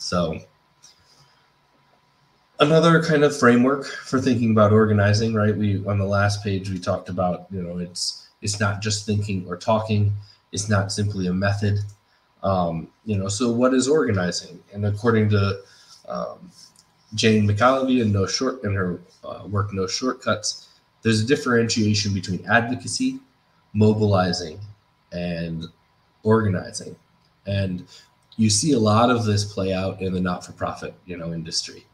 So another kind of framework for thinking about organizing, right? We on the last page we talked about, it's not just thinking or talking. It's not simply a method. So what is organizing? And according to Jane McAlevey in her work No Shortcuts, there's a differentiation between advocacy, mobilizing, and organizing. And you see a lot of this play out in the not-for-profit, industry,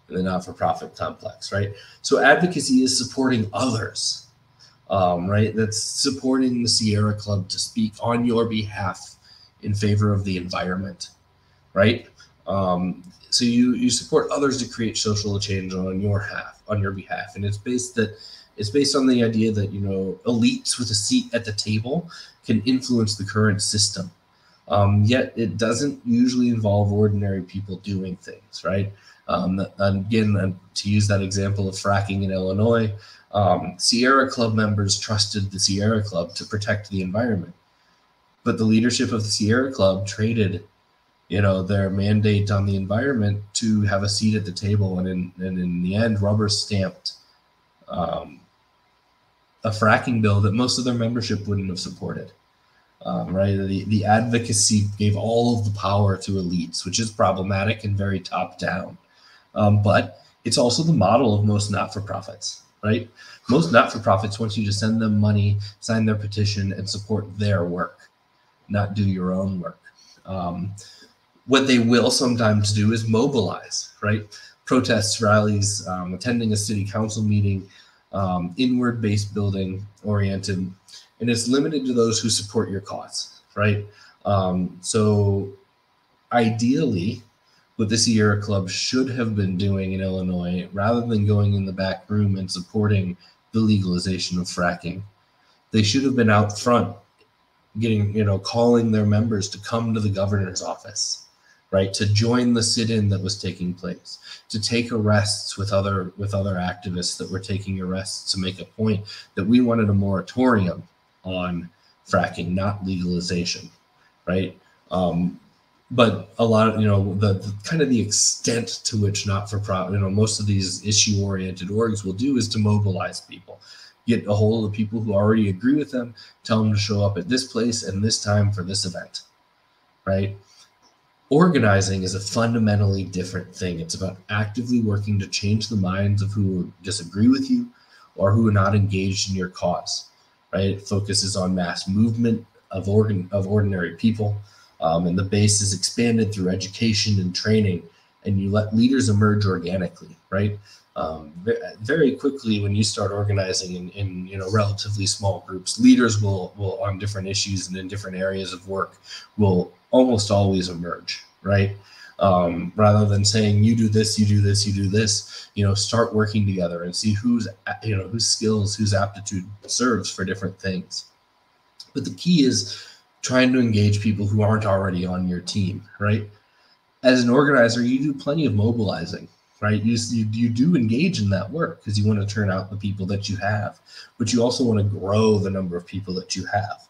in the not-for-profit complex, right? So advocacy is supporting others, right? That's supporting the Sierra Club to speak on your behalf in favor of the environment, right? So you support others to create social change on your behalf, and it's based on the idea that elites with a seat at the table can influence the current system. Yet it doesn't usually involve ordinary people doing things, right? Again, to use that example of fracking in Illinois, Sierra Club members trusted the Sierra Club to protect the environment, but the leadership of the Sierra Club traded their mandate on the environment to have a seat at the table, and in the end, rubber stamped a fracking bill that most of their membership wouldn't have supported. Right? The advocacy gave all of the power to elites, which is problematic and very top down. But it's also the model of most not-for-profits, right? Most not-for-profits want you to send them money, sign their petition, and support their work, not do your own work. What they will sometimes do is mobilize, right? Protests, rallies, attending a city council meeting, inward-based building oriented, and it's limited to those who support your cause, right? So ideally, what the Sierra Club should have been doing in Illinois, rather than going in the back room and supporting the legalization of fracking, they should have been out front calling their members to come to the governor's office, right? To join the sit-in that was taking place, to take arrests with other activists that were taking arrests to make a point that we wanted a moratorium on fracking, not legalization, right? But a lot of, the kind of the extent to which not-for-profit, most of these issue-oriented orgs will do is to mobilize people, get a hold of the people who already agree with them, tell them to show up at this place and this time for this event, right? Organizing is a fundamentally different thing. It's about actively working to change the minds of who disagree with you or who are not engaged in your cause, right? It focuses on mass movement of ordinary people, and the base is expanded through education and training, and you let leaders emerge organically, right? Very quickly, when you start organizing in relatively small groups, leaders will on different issues and in different areas of work will almost always emerge, right? Rather than saying you do this, you do this, you do this, start working together and see whose skills, whose aptitude serves for different things. But the key is trying to engage people who aren't already on your team, right? As an organizer, you do plenty of mobilizing, right? You do engage in that work because you want to turn out the people that you have, but you also want to grow the number of people that you have.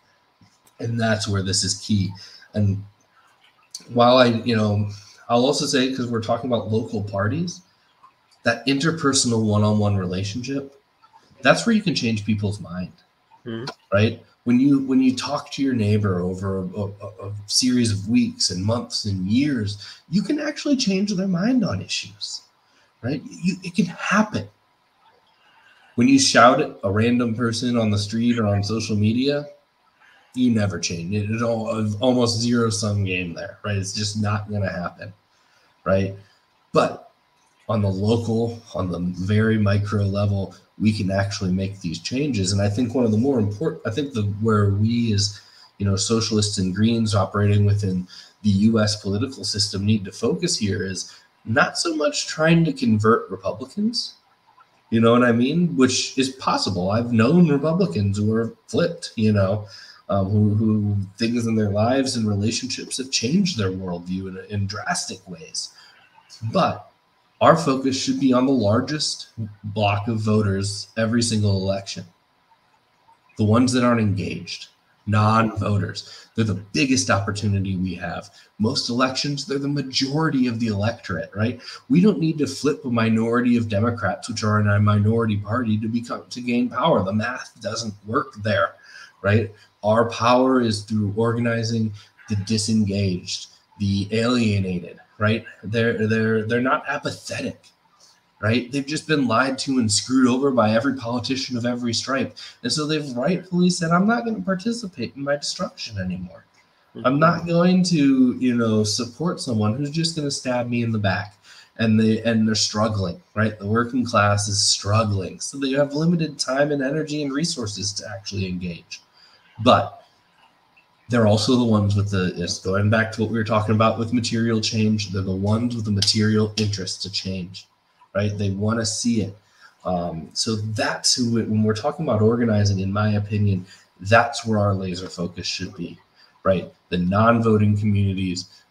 And that's where this is key. And while I'll also say, because we're talking about local parties, that interpersonal one-on-one relationship, that's where you can change people's mind, right? When you talk to your neighbor over a series of weeks and months and years, you can actually change their mind on issues, right? It can happen. When you shout at a random person on the street or on social media, you never change. It's almost zero-sum game there, right? It's just not going to happen, right? But on the very micro level, we can actually make these changes. And I think one of the more important, where we as, socialists and Greens operating within the U.S. political system need to focus here is not so much trying to convert Republicans, you know what I mean? Which is possible. I've known Republicans who are flipped, who things in their lives and relationships have changed their worldview in drastic ways. But our focus should be on the largest block of voters every single election, the ones that aren't engaged, Non-voters. They're the biggest opportunity we have. Most elections, they're the majority of the electorate, right? We don't need to flip a minority of Democrats, which are in a minority party, to gain power. The math doesn't work there, right? Our power is through organizing the disengaged, the alienated, right? They're not apathetic, right? They've just been lied to and screwed over by every politician of every stripe. And so they've rightfully said, I'm not going to participate in my destruction anymore. I'm not going to, support someone who's just going to stab me in the back. And they're struggling, right? The working class is struggling. So they have limited time and energy and resources to actually engage. But they're also the ones with going back to what we were talking about with material change, they're the ones with the material interest to change, right? They want to see it. So that's who, when we're talking about organizing, in my opinion, that's where our laser focus should be, right? The non-voting communities,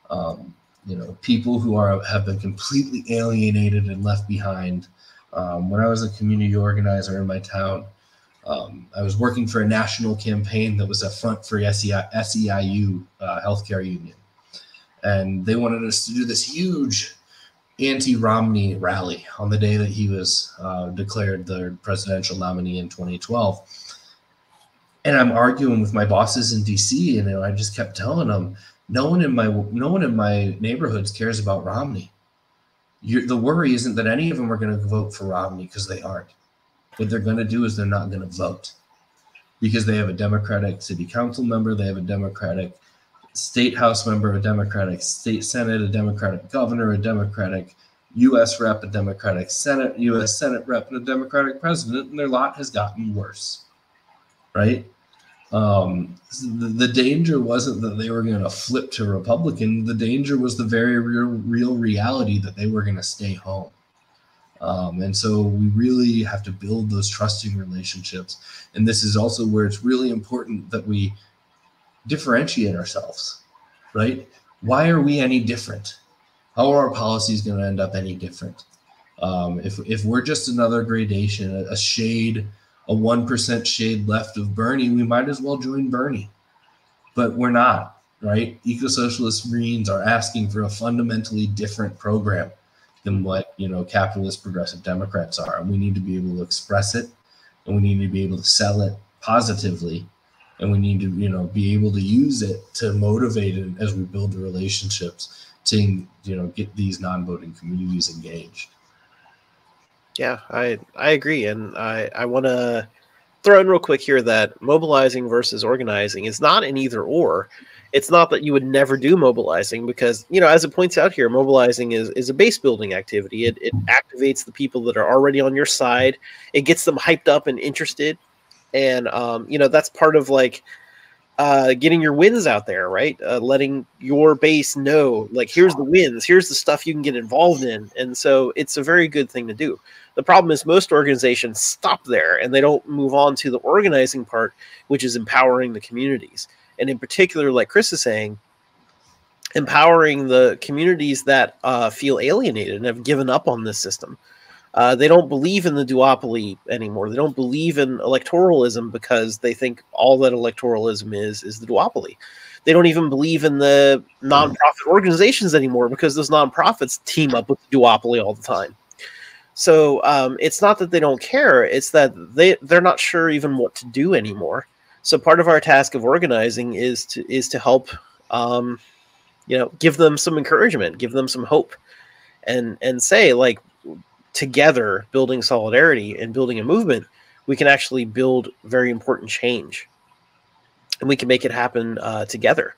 people who have been completely alienated and left behind. When I was a community organizer in my town, I was working for a national campaign that was a front for SEIU healthcare union. And they wanted us to do this huge anti-Romney rally on the day that he was declared the presidential nominee in 2012. And I'm arguing with my bosses in DC, and I just kept telling them, no one in my neighborhoods cares about Romney. The worry isn't that any of them are going to vote for Romney, because they aren't. What they're going to do is they're not going to vote, because they have a Democratic city council member, they have a Democratic state house member, a Democratic state senate, a Democratic governor, a Democratic U.S. rep, a Democratic Senate, U.S. Senate rep, and a Democratic president, and their lot has gotten worse, right? The danger wasn't that they were going to flip to Republican. The danger was the very real reality that they were going to stay home. And so we really have to build those trusting relationships. And this is also where it's really important that we differentiate ourselves, right? Why are we any different? How are our policies going to end up any different? If we're just another gradation, a shade, a 1% shade left of Bernie, we might as well join Bernie. But we're not, right? Eco-socialist Greens are asking for a fundamentally different program than what capitalist progressive Democrats are. And we need to be able to express it, and we need to be able to sell it positively, and we need to be able to use it to motivate it as we build the relationships to get these non-voting communities engaged. Yeah, I agree. And I want to throw in real quick here that mobilizing versus organizing is not an either or. It's not that you would never do mobilizing, because, as it points out here, mobilizing is a base building activity. It activates the people that are already on your side. It gets them hyped up and interested. And, that's part of getting your wins out there, right? Letting your base know, here's the wins, here's the stuff you can get involved in. And so it's a very good thing to do. The problem is most organizations stop there and they don't move on to the organizing part, which is empowering the communities. And in particular, like Chris is saying, empowering the communities that feel alienated and have given up on this system. They don't believe in the duopoly anymore. They don't believe in electoralism because they think all that electoralism is the duopoly. They don't even believe in the nonprofit organizations anymore because those nonprofits team up with the duopoly all the time. So it's not that they don't care. It's that they're not sure even what to do anymore. So part of our task of organizing is to help, give them some encouragement, give them some hope, and say, together, building solidarity and building a movement, we can actually build very important change, and we can make it happen together.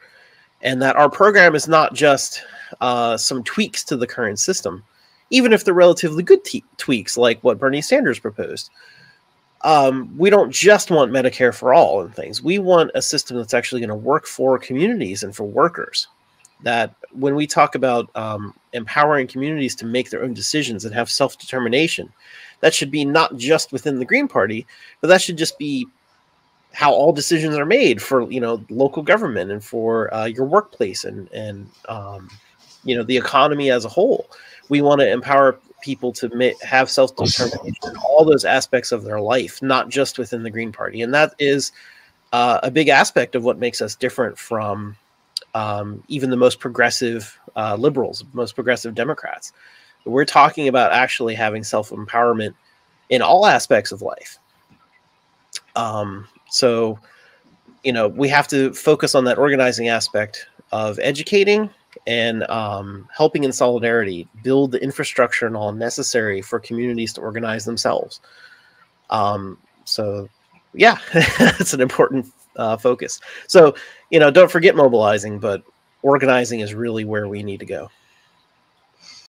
And that our program is not just some tweaks to the current system, even if they're relatively good tweaks, like what Bernie Sanders proposed. We don't just want Medicare for all and things. We want a system that's actually going to work for communities and for workers. That when we talk about empowering communities to make their own decisions and have self-determination, that should be not just within the Green Party, but that should just be how all decisions are made for, local government and for your workplace and the economy as a whole. We want to empower people to have self-determination in all those aspects of their life, not just within the Green Party. And that is a big aspect of what makes us different from even the most progressive liberals, most progressive Democrats. We're talking about actually having self-empowerment in all aspects of life. So, we have to focus on that organizing aspect of educating and helping in solidarity, build the infrastructure and all necessary for communities to organize themselves. So, yeah, it's an important focus. So, don't forget mobilizing, but organizing is really where we need to go.